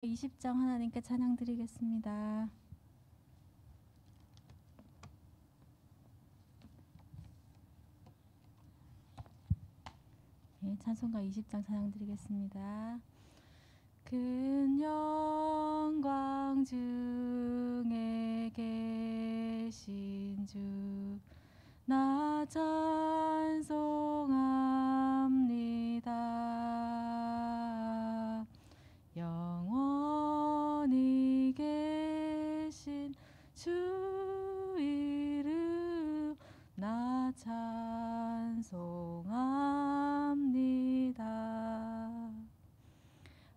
20장 하나님께 찬양 드리겠습니다. 네, 찬송가 20장 찬양 드리겠습니다. 큰 영광 중에 계신 주 나 찬송합니다. 영원히 계신 주 이름 나 찬송합니다.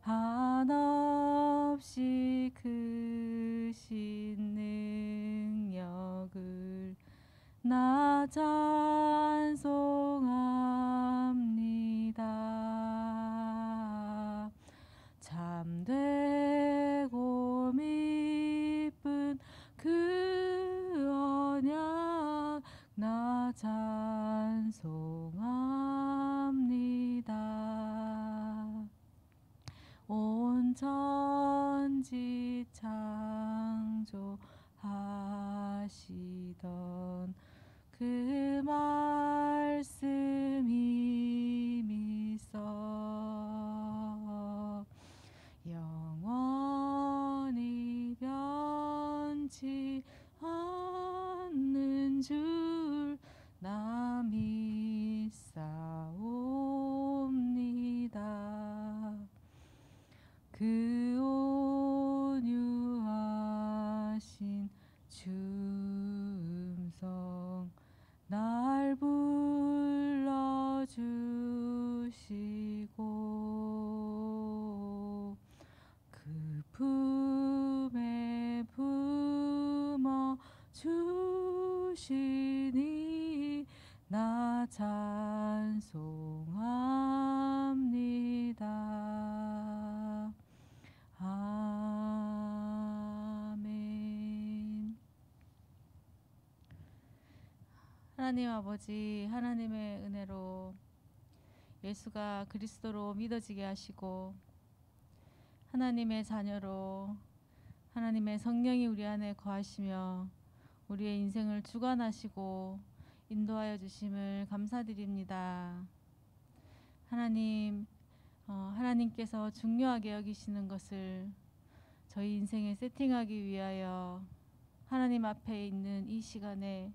한없이 크신 능력을 나 찬송합니다. 참되고 미쁜 그 언약 나 찬송합니다. 온 천지 창조하시던 그 말씀 이미 써 영원히 변치 않는 줄 나 믿사옵니다. 그 온유하신 주 음성 날 불러주시고 그 품에 품어 주시니 나 찬송합니다. 아멘. 하나님 아버지, 하나님의 은혜로 예수가 그리스도로 믿어지게 하시고 하나님의 자녀로 하나님의 성령이 우리 안에 거하시며 우리의 인생을 주관하시고 인도하여 주심을 감사드립니다. 하나님, 하나님께서 중요하게 여기시는 것을 저희 인생에 세팅하기 위하여 하나님 앞에 있는 이 시간에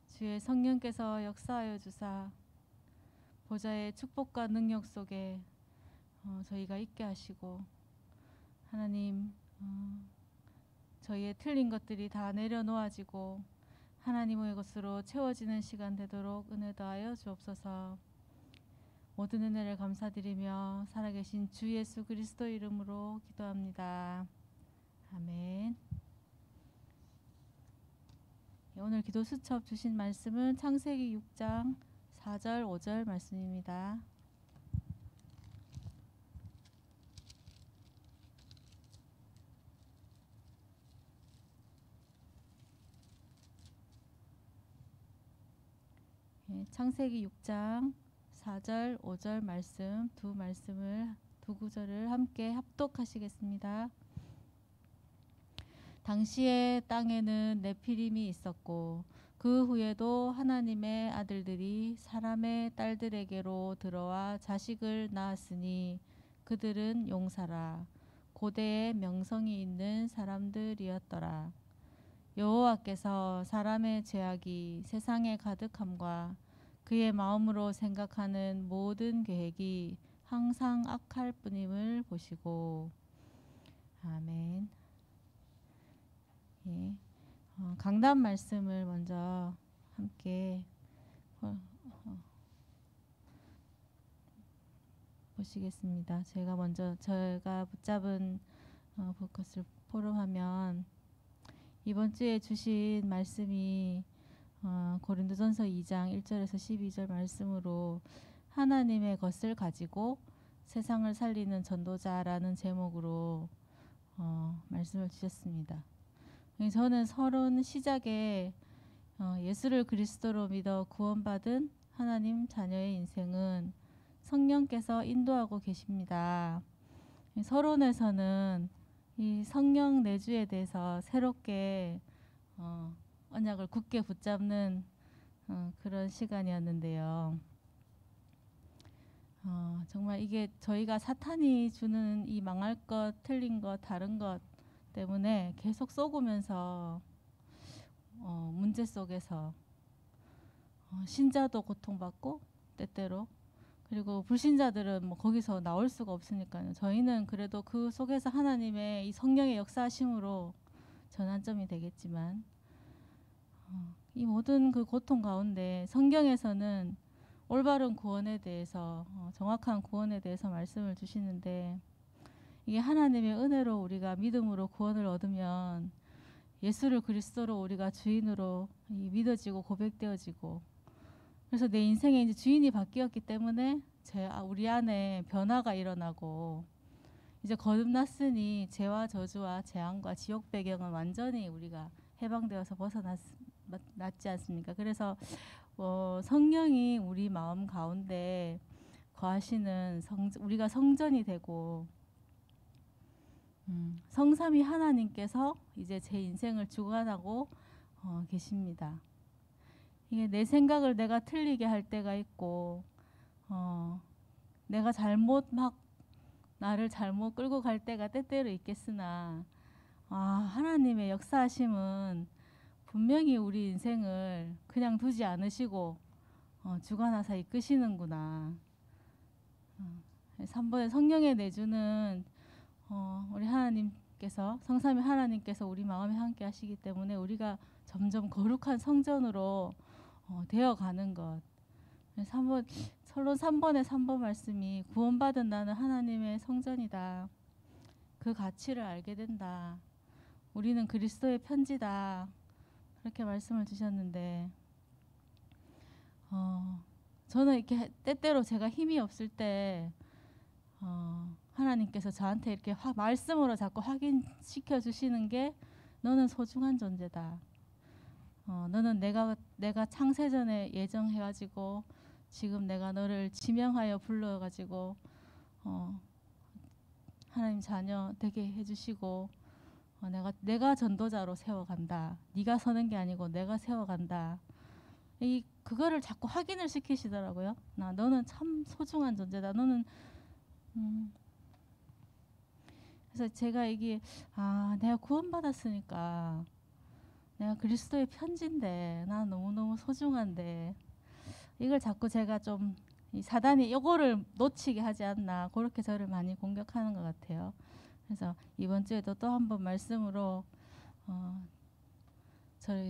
주의 성령께서 역사하여 주사 보좌의 축복과 능력 속에 저희가 있게 하시고 하나님, 저희의 틀린 것들이 다 내려놓아지고 하나님의 것으로 채워지는 시간 되도록 은혜 더하여 주옵소서. 모든 은혜를 감사드리며 살아계신 주 예수 그리스도 이름으로 기도합니다. 아멘. 오늘 기도 수첩 주신 말씀은 창세기 6장 4절 5절 말씀입니다. 창세기 6장 4절 5절 말씀 두 구절을 함께 합독하시겠습니다. 당시에 땅에는 네피림이 있었고 그 후에도 하나님의 아들들이 사람의 딸들에게로 들어와 자식을 낳았으니 그들은 용사라 고대의 명성이 있는 사람들이었더라. 여호와께서 사람의 죄악이 세상에 가득함과 그의 마음으로 생각하는 모든 계획이 항상 악할 뿐임을 보시고. 아멘. 예, 강단 말씀을 먼저 함께 보시겠습니다. 제가 붙잡은 것을 포럼하면 이번 주에 주신 말씀이 고린도전서 2장 1절에서 12절 말씀으로 하나님의 것을 가지고 세상을 살리는 전도자라는 제목으로 말씀을 주셨습니다. 저는 서론 시작에 예수를 그리스도로 믿어 구원받은 하나님 자녀의 인생은 성령께서 인도하고 계십니다. 이 서론에서는 이 성령 내주에 대해서 새롭게 언약을 굳게 붙잡는 그런 시간이었는데요. 정말 이게 저희가 사탄이 주는 이 망할 것, 틀린 것, 다른 것 때문에 계속 쏘구면서 문제 속에서 신자도 고통받고 때때로, 그리고 불신자들은 뭐 거기서 나올 수가 없으니까요. 저희는 그래도 그 속에서 하나님의 이 성령의 역사하심으로 전환점이 되겠지만 이 모든 그 고통 가운데 성경에서는 올바른 구원에 대해서 정확한 구원에 대해서 말씀을 주시는데, 이게 하나님의 은혜로 우리가 믿음으로 구원을 얻으면 예수를 그리스도로 우리가 주인으로 믿어지고 고백되어지고, 그래서 내 인생의 이제 주인이 바뀌었기 때문에 우리 안에 변화가 일어나고, 이제 거듭났으니 죄와 저주와 재앙과 지옥 배경은 완전히 우리가 해방되어서 벗어났지 않습니까? 그래서 성령이 우리 마음 가운데 거하시는 우리가 성전이 되고, 성삼위 하나님께서 이제 제 인생을 주관하고 계십니다. 이게 내 생각을 내가 틀리게 할 때가 있고, 내가 나를 잘못 끌고 갈 때가 때때로 있겠으나, 하나님의 역사하심은 분명히 우리 인생을 그냥 두지 않으시고 주관하사 이끄시는구나. 3번에 성령의 내주는 우리 하나님께서, 성삼위 하나님께서 우리 마음에 함께 하시기 때문에 우리가 점점 거룩한 성전으로 되어가는 것. 서론 3번의 3번 말씀이 구원받은 나는 하나님의 성전이다. 그 가치를 알게 된다. 우리는 그리스도의 편지다. 그렇게 말씀을 주셨는데, 저는 이렇게 때때로 제가 힘이 없을 때 하나님께서 저한테 이렇게 말씀으로 자꾸 확인시켜 주시는 게, 너는 소중한 존재다. 너는 내가 창세전에 예정해가지고 지금 내가 너를 지명하여 불러가지고 하나님 자녀 되게 해주시고, 내가 전도자로 세워간다. 네가 서는 게 아니고 내가 세워간다. 그거를 자꾸 확인을 시키시더라고요. 너는 참 소중한 존재다. 너는 그래서 제가 이게 내가 구원받았으니까 내가 그리스도의 편지인데 난 너무너무 소중한데, 이걸 자꾸 제가 좀 사단이 이거를 놓치게 하지 않나, 그렇게 저를 많이 공격하는 것 같아요. 그래서 이번 주에도 또 한 번 말씀으로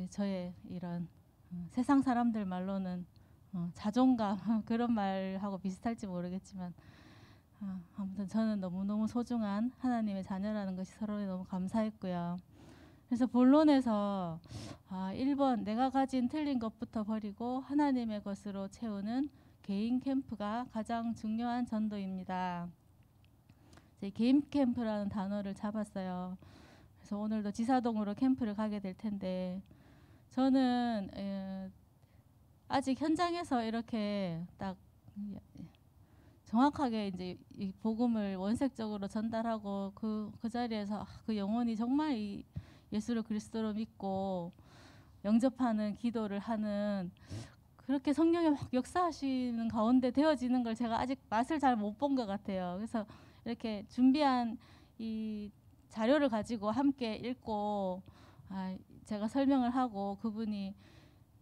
저의 이런 세상 사람들 말로는 자존감 그런 말하고 비슷할지 모르겠지만, 아무튼 저는 너무너무 소중한 하나님의 자녀라는 것이 서로에 너무 감사했고요. 그래서 본론에서 1번 내가 가진 틀린 것부터 버리고 하나님의 것으로 채우는 개인 캠프가 가장 중요한 전도입니다. 개인 캠프라는 단어를 잡았어요. 그래서 오늘도 지사동으로 캠프를 가게 될 텐데, 저는 아직 현장에서 이렇게 딱 정확하게 이제 이 복음을 원색적으로 전달하고 그 자리에서 그 영혼이 정말 이 예수를 그리스도로 믿고 영접하는 기도를 하는, 그렇게 성령이 막 역사하시는 가운데 되어지는 걸 제가 아직 맛을 잘 못 본 것 같아요. 그래서 이렇게 준비한 이 자료를 가지고 함께 읽고 제가 설명을 하고 그분이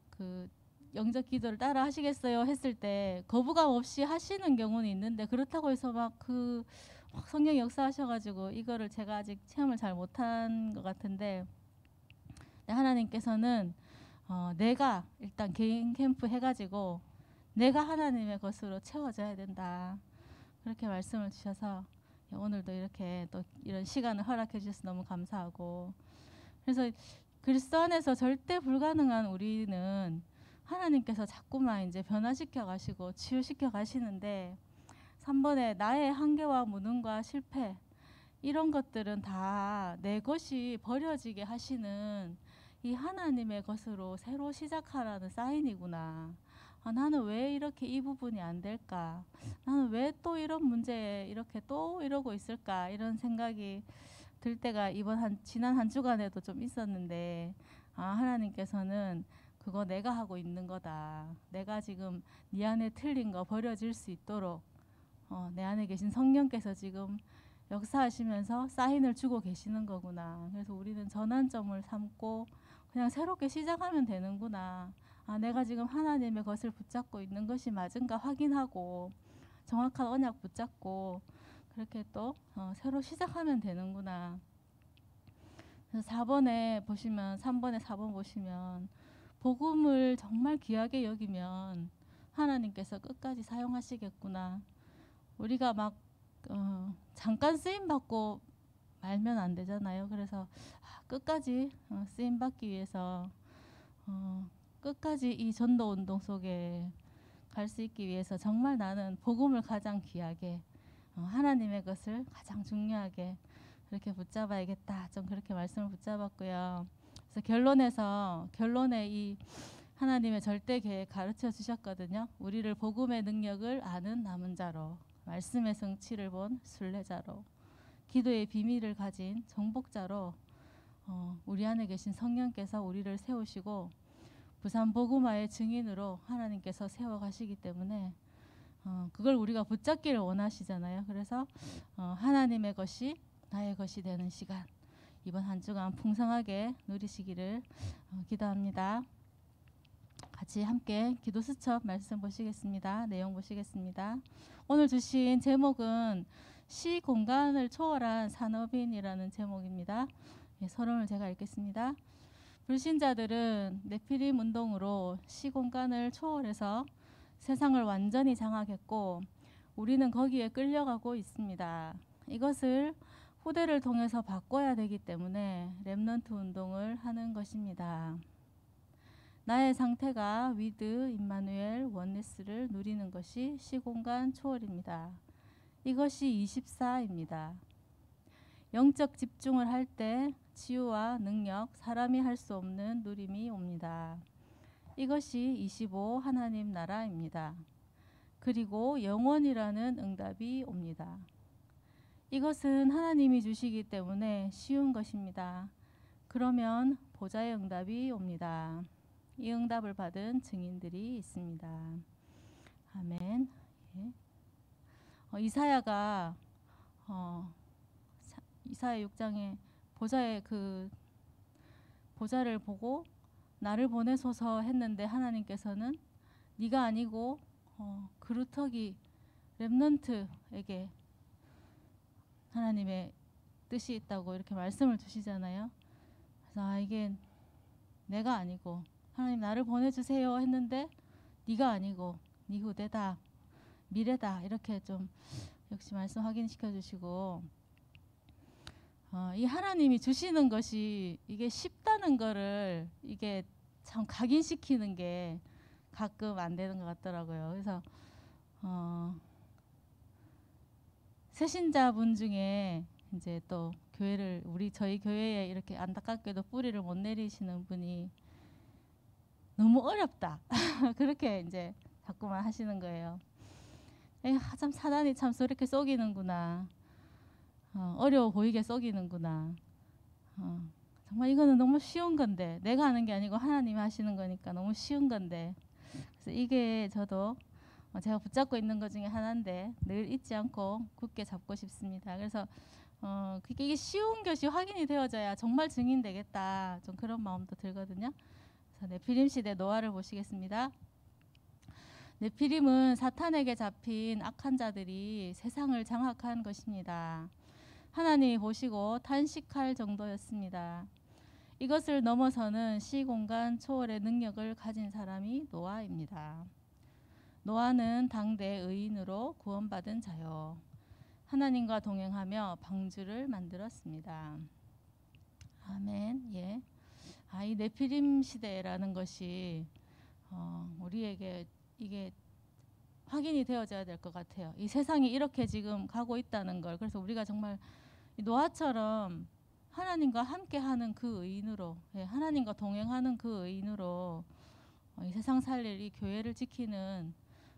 그 영접 기도를 따라 하시겠어요 했을 때 거부감 없이 하시는 경우는 있는데, 그렇다고 해서 막 성령이 역사하셔가지고 이거를 제가 아직 체험을 잘 못한 것 같은데, 하나님께서는 내가 일단 개인 캠프 해가지고 내가 하나님의 것으로 채워져야 된다, 그렇게 말씀을 주셔서 오늘도 이렇게 또 이런 시간을 허락해 주셔서 너무 감사하고, 그래서 그리스도 안에서 절대 불가능한 우리는 하나님께서 자꾸만 이제 변화시켜 가시고 치유시켜 가시는데, 3번에 나의 한계와 무능과 실패, 이런 것들은 다 내 것이 버려지게 하시는 이 하나님의 것으로 새로 시작하라는 사인이구나. 나는 왜 이렇게 이 부분이 안 될까? 나는 왜 또 이런 문제에 이렇게 또 이러고 있을까? 이런 생각이 들 때가 지난 한 주간에도 좀 있었는데, 하나님께서는 그거 내가 하고 있는 거다. 내가 지금 네 안에 틀린 거 버려질 수 있도록 내 안에 계신 성령께서 지금 역사하시면서 사인을 주고 계시는 거구나. 그래서 우리는 전환점을 삼고 그냥 새롭게 시작하면 되는구나. 내가 지금 하나님의 것을 붙잡고 있는 것이 맞은가 확인하고 정확한 언약 붙잡고 그렇게 또 새로 시작하면 되는구나. 그래서 3번에 4번 보시면 복음을 정말 귀하게 여기면 하나님께서 끝까지 사용하시겠구나. 우리가 막 잠깐 쓰임 받고 말면 안 되잖아요. 그래서 끝까지 쓰임 받기 위해서 끝까지 이 전도 운동 속에 갈 수 있기 위해서 정말 나는 복음을 가장 귀하게 하나님의 것을 가장 중요하게 그렇게 붙잡아야겠다. 좀 그렇게 말씀을 붙잡았고요. 그래서 결론에 이 하나님의 절대 계획 가르쳐 주셨거든요. 우리를 복음의 능력을 아는 남은 자로, 말씀의 성취를 본 순례자로, 기도의 비밀을 가진 정복자로 우리 안에 계신 성령께서 우리를 세우시고 부산 복음화의 증인으로 하나님께서 세워가시기 때문에 그걸 우리가 붙잡기를 원하시잖아요. 그래서 하나님의 것이 나의 것이 되는 시간, 이번 한 주간 풍성하게 누리시기를 기도합니다. 같이 함께 기도 수첩 말씀 보시겠습니다. 내용 보시겠습니다. 오늘 주신 제목은 시 공간을 초월한 산업인이라는 제목입니다. 서론을 제가 읽겠습니다. 불신자들은 네피림 운동으로 시 공간을 초월해서 세상을 완전히 장악했고 우리는 거기에 끌려가고 있습니다. 이것을 후대를 통해서 바꿔야 되기 때문에 렘넌트 운동을 하는 것입니다. 나의 상태가 위드, 임마누엘, 원네스를 누리는 것이 시공간 초월입니다. 이것이 24입니다. 영적 집중을 할 때 치유와 능력, 사람이 할 수 없는 누림이 옵니다. 이것이 25 하나님 나라입니다. 그리고 영원이라는 응답이 옵니다. 이것은 하나님이 주시기 때문에 쉬운 것입니다. 그러면 보좌의 응답이 옵니다. 이 응답을 받은 증인들이 있습니다. 아멘. 예. 이사야가 이사야 6장에 보좌를 보고 나를 보내소서 했는데 하나님께서는 네가 아니고 그루터기 렘넌트에게 하나님의 뜻이 있다고 이렇게 말씀을 주시잖아요. 그래서 이게 내가 아니고 하나님 나를 보내주세요 했는데 네가 아니고 네 후대다, 미래다, 이렇게 좀 역시 말씀 확인시켜 주시고 이 하나님이 주시는 것이 이게 쉽다는 거를 이게 참 각인시키는 게 가끔 안 되는 것 같더라고요. 그래서 새신자분 중에 이제 또 저희 교회에 이렇게 안타깝게도 뿌리를 못 내리시는 분이 너무 어렵다 그렇게 이제 자꾸만 하시는 거예요. 참 사단이 참 저렇게 속이는구나. 어려워 보이게 속이는구나. 정말 이거는 너무 쉬운 건데 내가 하는 게 아니고 하나님이 하시는 거니까 너무 쉬운 건데. 그래서 이게 저도 제가 붙잡고 있는 것 중에 하나인데 늘 잊지 않고 굳게 잡고 싶습니다. 그래서 이게 쉬운 것이 확인이 되어져야 정말 증인되겠다. 좀 그런 마음도 들거든요. 그래서 네피림 시대 노아를 보시겠습니다. 네피림은 사탄에게 잡힌 악한 자들이 세상을 장악한 것입니다. 하나님이 보시고 탄식할 정도였습니다. 이것을 넘어서는 시공간 초월의 능력을 가진 사람이 노아입니다. 노아는 당대 의인으로 구원받은 자요. 하나님과 동행하며 방주를 만들었습니다. 아멘. 예. 이 네피림 시대라는 것이 우리에게 이게 확인이 되어져야 될 것 같아요. 이 세상이 이렇게 지금 가고 있다는 걸. 그래서 우리가 정말 노아처럼 하나님과 함께하는 그 의인으로, 하나님과 동행하는 그 의인으로 이 세상 살릴 이 교회를 지키는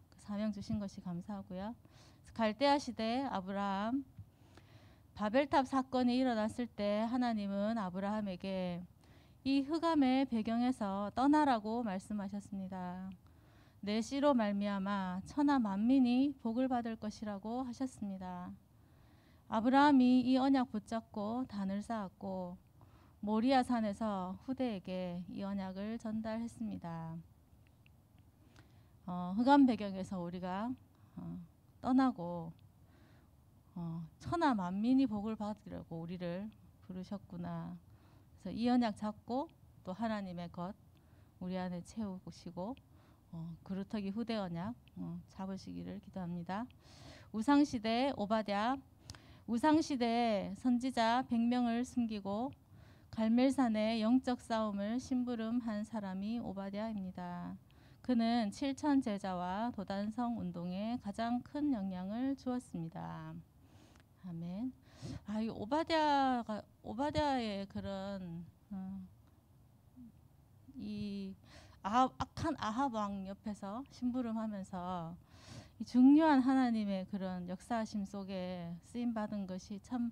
그 사명 주신 것이 감사하고요. 갈대아 시대 아브라함, 바벨탑 사건이 일어났을 때 하나님은 아브라함에게 이 흑암의 배경에서 떠나라고 말씀하셨습니다. 내 씨로 말미암아 천하 만민이 복을 받을 것이라고 하셨습니다. 아브라함이 이 언약 붙잡고 단을 쌓았고 모리아 산에서 후대에게 이 언약을 전달했습니다. 흑암 배경에서 우리가 떠나고 천하 만민이 복을 받으려고 우리를 부르셨구나. 그래서 이 언약 잡고 또 하나님의 것 우리 안에 채우시고 그루터기 후대 언약 잡으시기를 기도합니다. 우상시대 오바댜, 우상시대 선지자 100명을 숨기고 갈멜산의 영적 싸움을 심부름한 사람이 오바댜입니다. 그는 7천 제자와 도단성 운동에 가장 큰 영향을 주었습니다. 아멘. 이 오바댜의 그런 이 악한 아합 왕 옆에서 심부름하면서 이 중요한 하나님의 그런 역사하심 속에 쓰임 받은 것이 참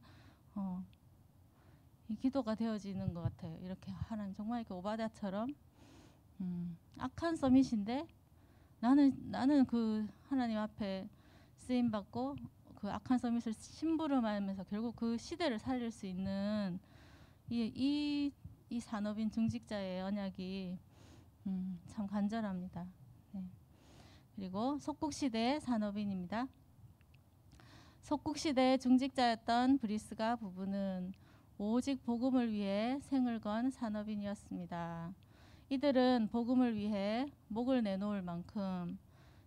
이 기도가 되어지는 것 같아요. 이렇게 하나님 정말 이렇게 오바댜처럼 악한 서밋인데 나는 그 하나님 앞에 쓰임 받고 그 악한 서밋을 심부름하면서 결국 그 시대를 살릴 수 있는 이 산업인 중직자의 언약이 참 간절합니다. 네. 그리고 속국시대 산업인입니다. 속국시대 중직자였던 브리스가 부부는 오직 복음을 위해 생을 건 산업인이었습니다. 이들은 복음을 위해 목을 내놓을 만큼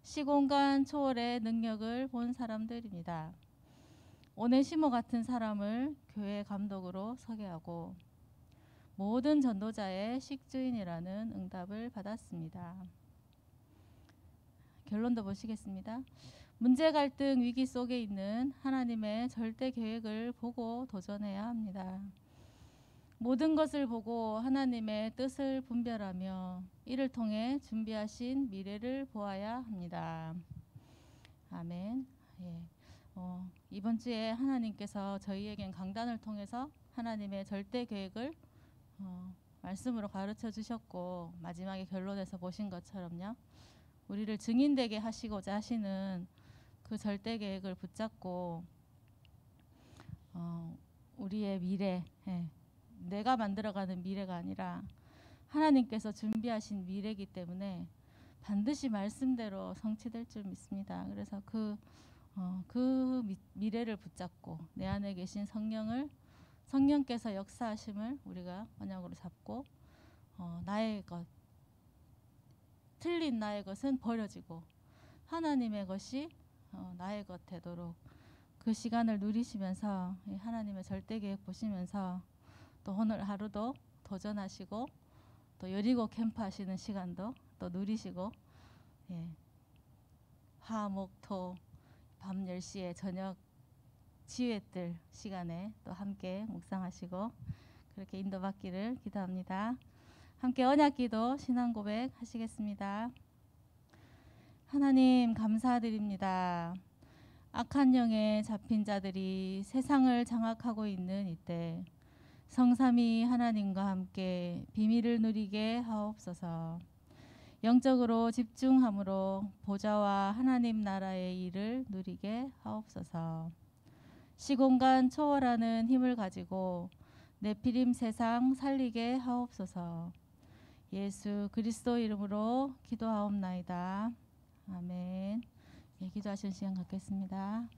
시공간 초월의 능력을 본 사람들입니다. 오네시모 같은 사람을 교회 감독으로 서게 하고 모든 전도자의 식주인이라는 응답을 받았습니다. 결론도 보시겠습니다. 문제 갈등 위기 속에 있는 하나님의 절대 계획을 보고 도전해야 합니다. 모든 것을 보고 하나님의 뜻을 분별하며 이를 통해 준비하신 미래를 보아야 합니다. 아멘. 예. 이번 주에 하나님께서 저희에겐 강단을 통해서 하나님의 절대 계획을 말씀으로 가르쳐 주셨고 마지막에 결론에서 보신 것처럼요. 우리를 증인되게 하시고자 하시는 그 절대 계획을 붙잡고 우리의 미래, 내가 만들어가는 미래가 아니라 하나님께서 준비하신 미래이기 때문에 반드시 말씀대로 성취될 줄 믿습니다. 그래서 그 미래를 붙잡고 내 안에 계신 성령께서 역사하심을 우리가 언약으로 잡고 나의 것, 틀린 나의 것은 버려지고 하나님의 것이 나의 것 되도록 그 시간을 누리시면서 하나님의 절대 계획 보시면서 또 오늘 하루도 도전하시고 또 여리고 캠프 하시는 시간도 또 누리시고 화목토 밤 10시에 저녁 지회들 시간에 또 함께 묵상하시고 그렇게 인도받기를 기도합니다. 함께 언약기도 신앙고백 하시겠습니다. 하나님 감사드립니다. 악한 영에 잡힌 자들이 세상을 장악하고 있는 이때 성삼위 하나님과 함께 비밀을 누리게 하옵소서. 영적으로 집중함으로 보좌와 하나님 나라의 일을 누리게 하옵소서. 시공간 초월하는 힘을 가지고 네피림 세상 살리게 하옵소서. 예수 그리스도 이름으로 기도하옵나이다. 아멘. 기도하시는 시간 갖겠습니다.